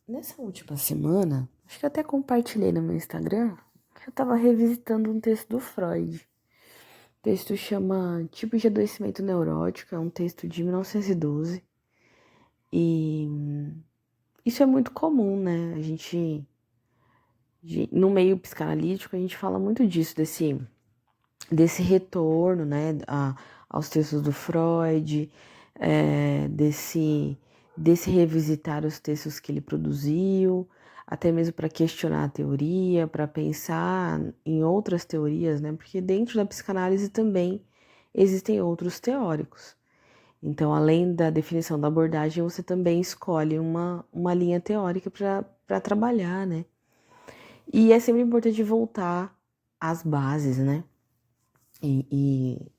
Nessa última semana, acho que eu até compartilhei no meu Instagram, que eu tava revisitando um texto do Freud. O texto chama Tipos de Adoecimento Neurótico, é um texto de 1912. E isso é muito comum, né? No meio psicanalítico, a gente fala muito disso, desse retorno, né, aos textos do Freud, desse revisitar os textos que ele produziu, até mesmo para questionar a teoria, para pensar em outras teorias, né, porque dentro da psicanálise também existem outros teóricos. Então, além da definição da abordagem, você também escolhe uma linha teórica para trabalhar, né? E é sempre importante voltar às bases, né? E,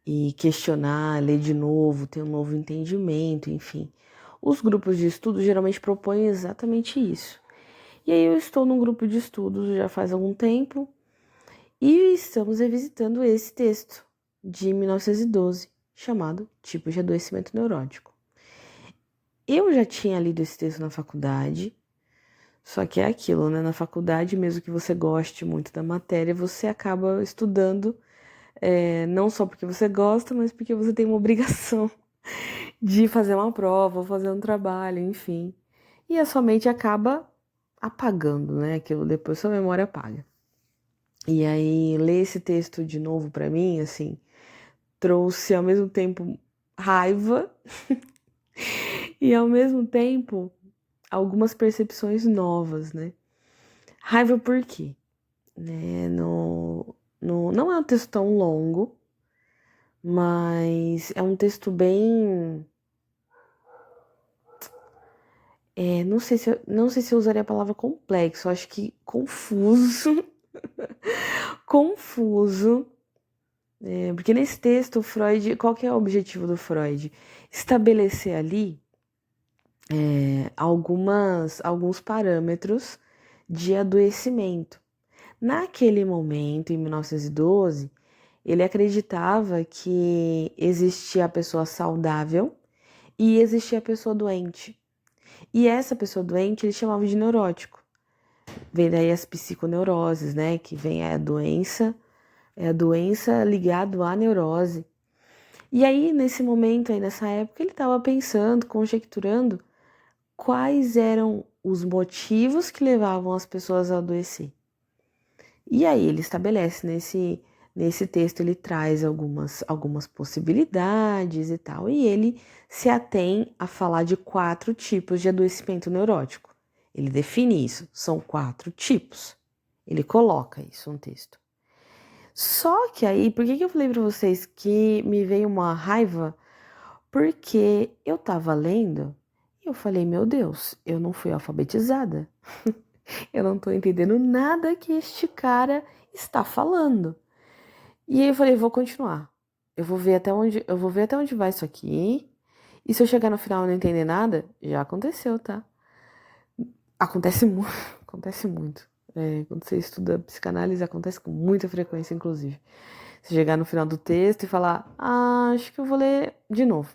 e questionar, ler de novo, ter um novo entendimento, enfim. Os grupos de estudo geralmente propõem exatamente isso. E aí eu estou num grupo de estudos já faz algum tempo e estamos revisitando esse texto de 1912, chamado Tipos de Adoecimento Neurótico. Eu já tinha lido esse texto na faculdade, só que é aquilo, né? Na faculdade, mesmo que você goste muito da matéria, você acaba estudando, não só porque você gosta, mas porque você tem uma obrigação de fazer uma prova, ou fazer um trabalho, enfim. E a sua mente acaba apagando, né? Aquilo depois sua memória apaga. E aí, ler esse texto de novo pra mim, assim, trouxe ao mesmo tempo raiva e ao mesmo tempo algumas percepções novas, né? Raiva por quê? Né? Não é um texto tão longo, mas é um texto bem. Não sei se eu usaria a palavra complexo, eu acho que confuso. Confuso. Porque nesse texto, o Freud, qual que é o objetivo do Freud? Estabelecer ali alguns parâmetros de adoecimento. Naquele momento, em 1912, ele acreditava que existia a pessoa saudável e existia a pessoa doente. E essa pessoa doente ele chamava de neurótico. Vem daí as psiconeuroses, né? Que vem é a doença ligada à neurose. E aí, nesse momento, aí nessa época, ele estava pensando, conjecturando quais eram os motivos que levavam as pessoas a adoecer. E aí ele estabelece nesse texto, ele traz algumas possibilidades e tal, e ele se atém a falar de 4 tipos de adoecimento neurótico. Ele define isso, são 4 tipos. Ele coloca isso no texto. Só que aí, por que eu falei para vocês que me veio uma raiva? Porque eu tava lendo e eu falei, meu Deus, eu não fui alfabetizada. Eu não tô entendendo nada que este cara está falando. E aí eu falei, vou continuar. Eu vou ver até onde vai isso aqui. E se eu chegar no final e não entender nada, já aconteceu, tá? Acontece muito, acontece muito. Quando você estuda psicanálise, acontece com muita frequência, inclusive. Você chegar no final do texto e falar, acho que eu vou ler de novo.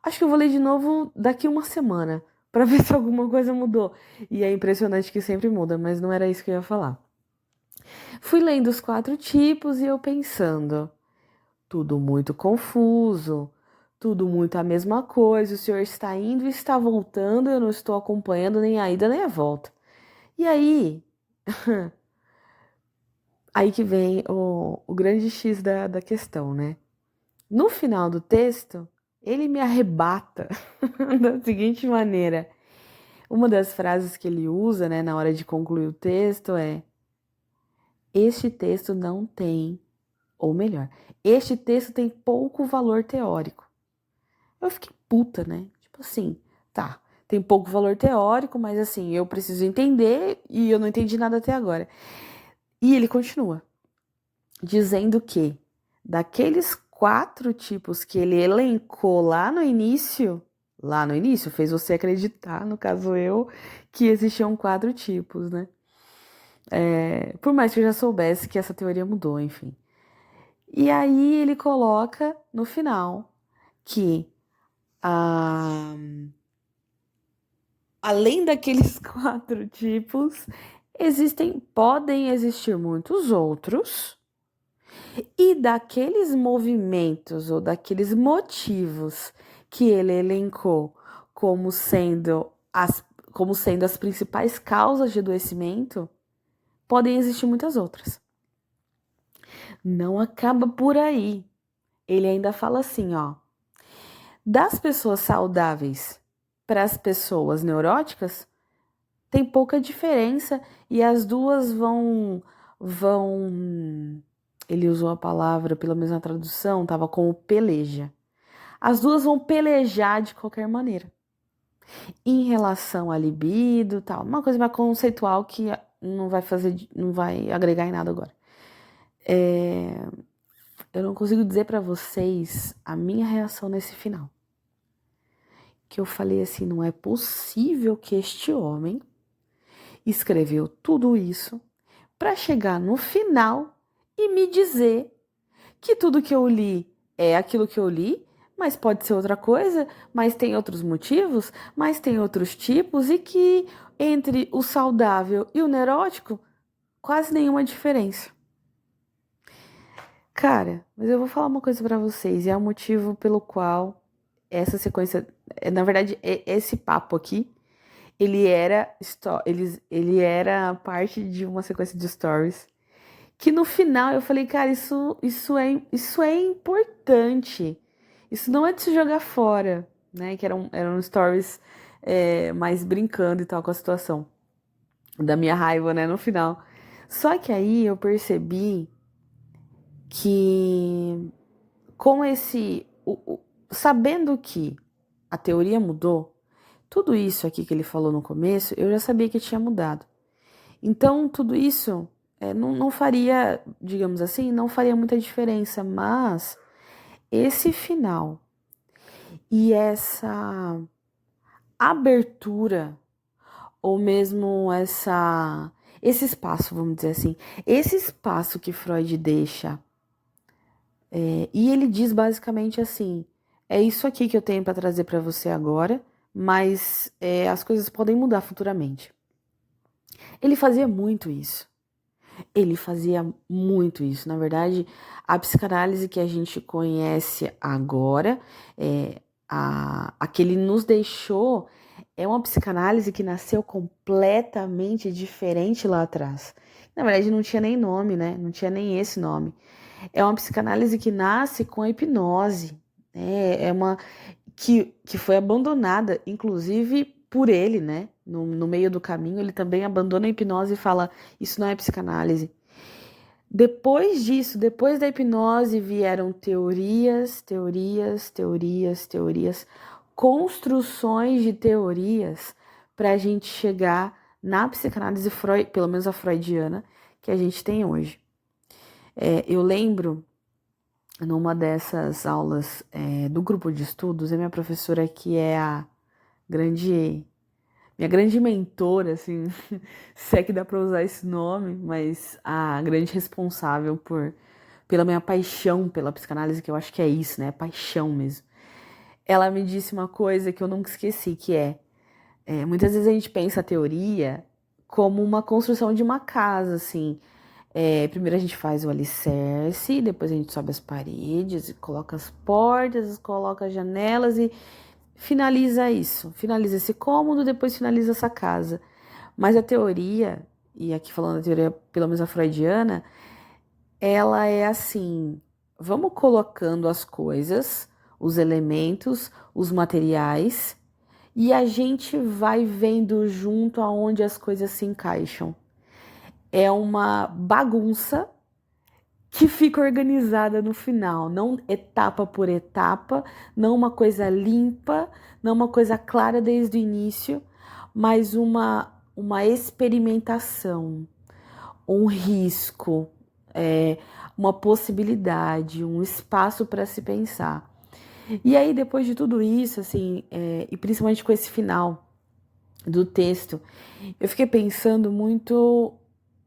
Acho que eu vou ler de novo daqui uma semana, pra ver se alguma coisa mudou. E é impressionante que sempre muda, mas não era isso que eu ia falar. Fui lendo os 4 tipos e eu pensando, tudo muito confuso, tudo muito a mesma coisa, o senhor está indo e está voltando, eu não estou acompanhando nem a ida nem a volta. E aí, aí que vem o grande X da questão, né? No final do texto, ele me arrebata da seguinte maneira. Uma das frases que ele usa, né, na hora de concluir o texto é: este texto não tem, ou melhor, este texto tem pouco valor teórico. Eu fiquei puta, né? Tipo assim, tá, tem pouco valor teórico, mas assim, eu preciso entender e eu não entendi nada até agora. E ele continua dizendo que daqueles 4 tipos que ele elencou lá no início, fez você acreditar, no caso eu, que existiam 4 tipos, né? Por mais que eu já soubesse que essa teoria mudou, enfim. E aí ele coloca no final que além daqueles 4 tipos, podem existir muitos outros, e daqueles movimentos ou daqueles motivos que ele elencou como sendo as principais causas de adoecimento, podem existir muitas outras. Não acaba por aí. Ele ainda fala assim, ó, das pessoas saudáveis para as pessoas neuróticas, tem pouca diferença e as duas vão ele usou a palavra, pelo menos na tradução, tava como peleja. As duas vão pelejar de qualquer maneira. Em relação à libido, tal, uma coisa mais conceitual que não vai agregar em nada agora. Eu não consigo dizer para vocês a minha reação nesse final. Que eu falei assim, não é possível que este homem escreveu tudo isso para chegar no final e me dizer que tudo que eu li é aquilo que eu li, mas pode ser outra coisa, mas tem outros motivos, mas tem outros tipos e que entre o saudável e o neurótico, quase nenhuma diferença. Cara, mas eu vou falar uma coisa para vocês, e é o motivo pelo qual essa sequência, na verdade, esse papo aqui, ele era parte de uma sequência de stories que no final eu falei, cara, isso é importante. Isso não é de se jogar fora, né? Que eram stories mais brincando e tal com a situação da minha raiva, né? No final. Só que aí eu percebi que com sabendo que a teoria mudou, tudo isso aqui que ele falou no começo, eu já sabia que tinha mudado. Então, tudo isso não faria, digamos assim, não faria muita diferença, mas esse final e essa abertura, ou mesmo esse espaço, vamos dizer assim, esse espaço que Freud deixa, e ele diz basicamente assim, é isso aqui que eu tenho para trazer para você agora, mas as coisas podem mudar futuramente. Ele fazia muito isso. Ele fazia muito isso. Na verdade, a psicanálise que a gente conhece agora, a que ele nos deixou, é uma psicanálise que nasceu completamente diferente lá atrás. Na verdade, não tinha nem nome, né? Não tinha nem esse nome. É uma psicanálise que nasce com a hipnose. É uma que foi abandonada, inclusive por ele, né? No meio do caminho, ele também abandona a hipnose e fala: isso não é psicanálise. Depois disso, depois da hipnose, vieram teorias, construções de teorias para a gente chegar na psicanálise pelo menos a freudiana, que a gente tem hoje. Eu lembro, numa dessas aulas do grupo de estudos, a minha professora, que é minha grande mentora, assim, se é que dá para usar esse nome, mas a grande responsável pela minha paixão pela psicanálise, que eu acho que é isso, né? Paixão mesmo. Ela me disse uma coisa que eu nunca esqueci, que muitas vezes a gente pensa a teoria como uma construção de uma casa, assim. Primeiro a gente faz o alicerce, depois a gente sobe as paredes, coloca as portas, coloca as janelas e finaliza isso. Finaliza esse cômodo, depois finaliza essa casa. Mas a teoria, e aqui falando da teoria pelo menos a freudiana, ela é assim, vamos colocando as coisas, os elementos, os materiais, e a gente vai vendo junto aonde as coisas se encaixam. É uma bagunça que fica organizada no final, não etapa por etapa, não uma coisa limpa, não uma coisa clara desde o início, mas uma experimentação, um risco, uma possibilidade, um espaço para se pensar. E aí, depois de tudo isso, assim, e principalmente com esse final do texto, eu fiquei pensando muito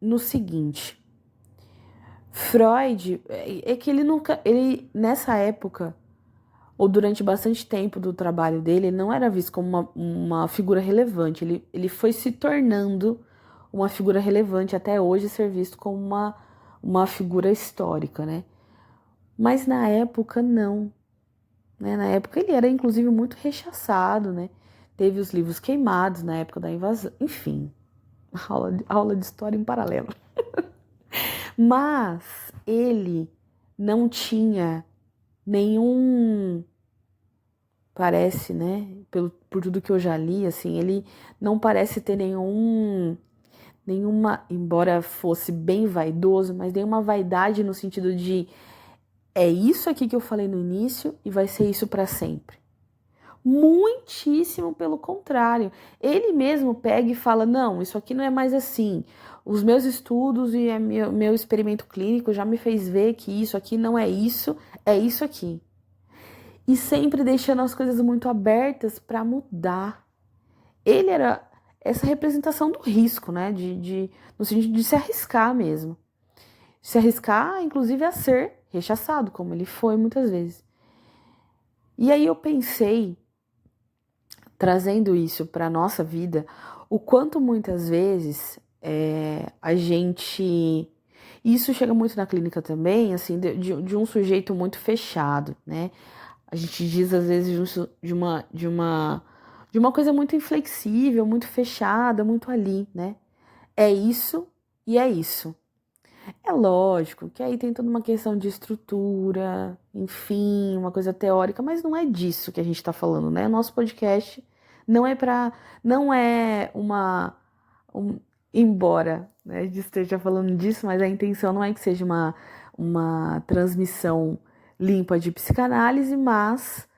no seguinte. Freud, que ele nessa época, ou durante bastante tempo do trabalho dele, ele não era visto como uma figura relevante. Ele foi se tornando uma figura relevante até hoje ser visto como uma figura histórica, né? Mas na época, não. Né? Na época ele era, inclusive, muito rechaçado, né? Teve os livros queimados na época da invasão. Enfim, aula de história em paralelo. Mas ele não tinha nenhum, parece, né? Por tudo que eu já li, assim, ele não parece ter nenhuma, embora fosse bem vaidoso, mas nenhuma vaidade no sentido de é isso aqui que eu falei no início e vai ser isso para sempre. Muitíssimo pelo contrário. Ele mesmo pega e fala: não, isso aqui não é mais assim. Os meus estudos e meu experimento clínico já me fez ver que isso aqui não é isso aqui. E sempre deixando as coisas muito abertas para mudar. Ele era essa representação do risco, né? No sentido de se arriscar mesmo. Se arriscar, inclusive, a ser rechaçado, como ele foi muitas vezes. E aí eu pensei, trazendo isso para a nossa vida, o quanto muitas vezes a gente... Isso chega muito na clínica também, assim, de um sujeito muito fechado, né? A gente diz, às vezes, de uma coisa muito inflexível, muito fechada, muito ali, né? É isso e é isso. É lógico que aí tem toda uma questão de estrutura, enfim, uma coisa teórica, mas não é disso que a gente está falando, né? O nosso podcast não é para, não é embora, né, a gente esteja falando disso, mas a intenção não é que seja uma transmissão limpa de psicanálise, mas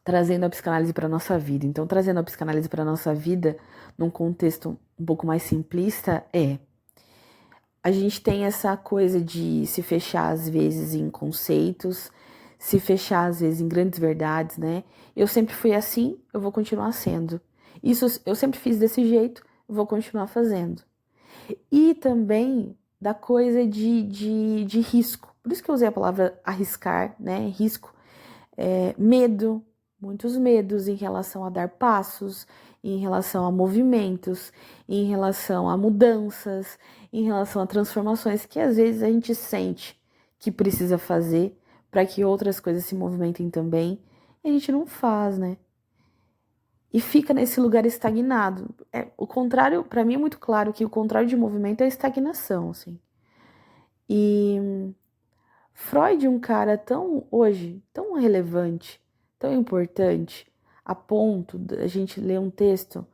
trazendo a psicanálise para nossa vida. Então, trazendo a psicanálise para nossa vida num contexto um pouco mais simplista a gente tem essa coisa de se fechar às vezes em conceitos, se fechar às vezes em grandes verdades, né? Eu sempre fui assim, eu vou continuar sendo. Isso eu sempre fiz desse jeito, eu vou continuar fazendo. E também da coisa de risco. Por isso que eu usei a palavra arriscar, né? Risco. Medo, muitos medos em relação a dar passos, em relação a movimentos, em relação a mudanças, em relação a transformações que às vezes a gente sente que precisa fazer para que outras coisas se movimentem também e a gente não faz, né? E fica nesse lugar estagnado. O contrário, para mim é muito claro que o contrário de movimento é estagnação, assim. E Freud, um cara hoje, tão relevante, tão importante, a ponto de a gente ler um texto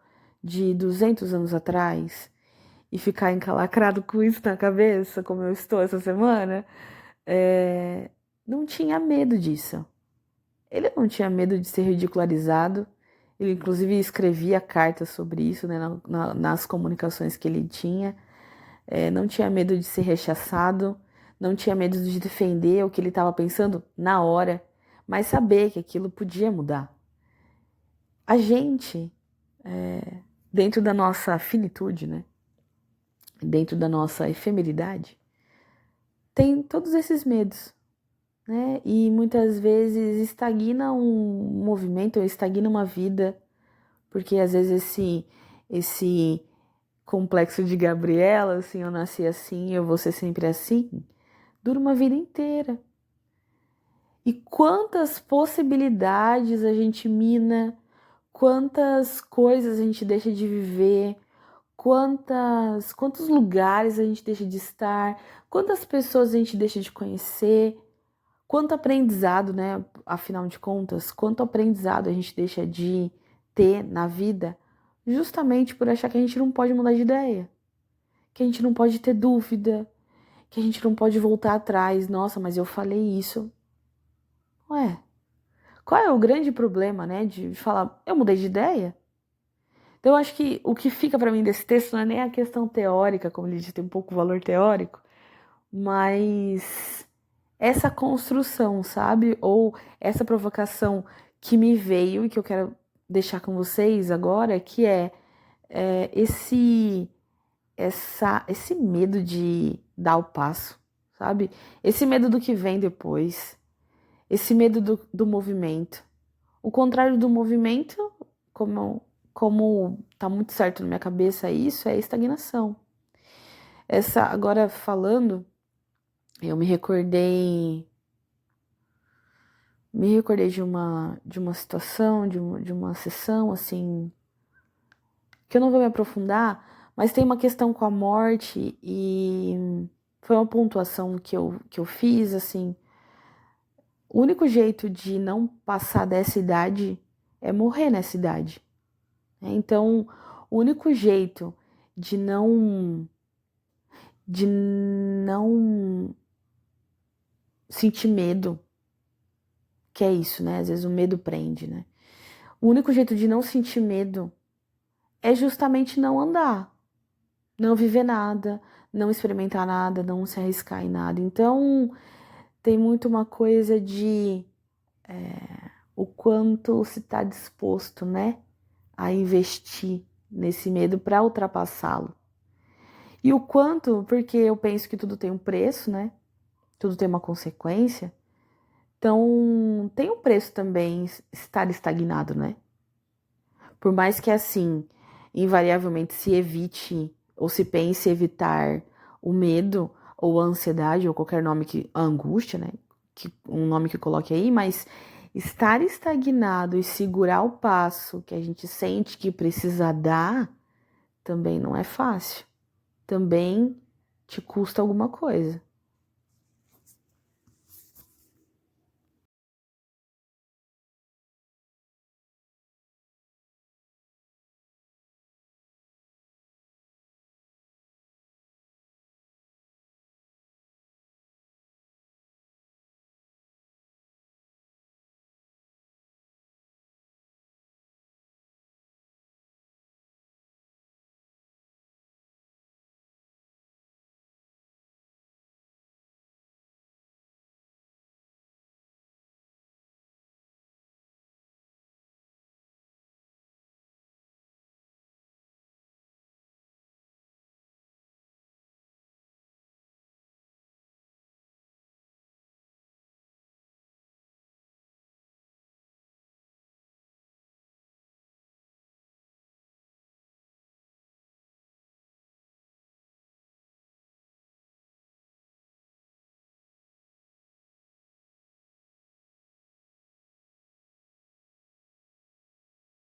de 200 anos atrás e ficar encalacrado com isso na cabeça, como eu estou essa semana, não tinha medo disso. Ele não tinha medo de ser ridicularizado, ele inclusive escrevia cartas sobre isso, né, nas comunicações que ele tinha, não tinha medo de ser rechaçado, não tinha medo de defender o que ele estava pensando na hora, mas saber que aquilo podia mudar. A gente, dentro da nossa finitude, né, dentro da nossa efemeridade, tem todos esses medos, né? E muitas vezes estagna um movimento, ou estagna uma vida, porque às vezes esse complexo de Gabriela, assim, eu nasci assim, eu vou ser sempre assim, dura uma vida inteira. E quantas possibilidades a gente mina, quantas coisas a gente deixa de viver, quantos lugares a gente deixa de estar, quantas pessoas a gente deixa de conhecer, quanto aprendizado, né? Afinal de contas, quanto aprendizado a gente deixa de ter na vida, justamente por achar que a gente não pode mudar de ideia, que a gente não pode ter dúvida, que a gente não pode voltar atrás. Nossa, mas eu falei isso. Ué, qual é o grande problema, né, de falar, eu mudei de ideia? Então, eu acho que o que fica para mim desse texto não é nem a questão teórica, como ele diz, tem um pouco valor teórico, mas essa construção, sabe? Ou essa provocação que me veio e que eu quero deixar com vocês agora, que esse medo de dar o passo, sabe? Esse medo do que vem depois. esse medo do movimento. O contrário do movimento, como tá muito certo na minha cabeça isso, é estagnação. Agora falando, eu me recordei de uma situação, de uma sessão, assim, que eu não vou me aprofundar, mas tem uma questão com a morte e foi uma pontuação que eu fiz, assim, o único jeito de não passar dessa idade é morrer nessa idade. Então, o único jeito de não sentir medo, que é isso, né? Às vezes o medo prende, né? O único jeito de não sentir medo é justamente não andar, não viver nada, não experimentar nada, não se arriscar em nada. Então, tem muito uma coisa de o quanto se está disposto, né, a investir nesse medo para ultrapassá-lo. E o quanto, porque eu penso que tudo tem um preço, né? Tudo tem uma consequência. Então, tem um preço também estar estagnado, né? Por mais que assim, invariavelmente se evite ou se pense evitar o medo ou a ansiedade ou qualquer nome a angústia, né? Um nome que coloque aí, mas estar estagnado e segurar o passo que a gente sente que precisa dar também não é fácil. Também te custa alguma coisa.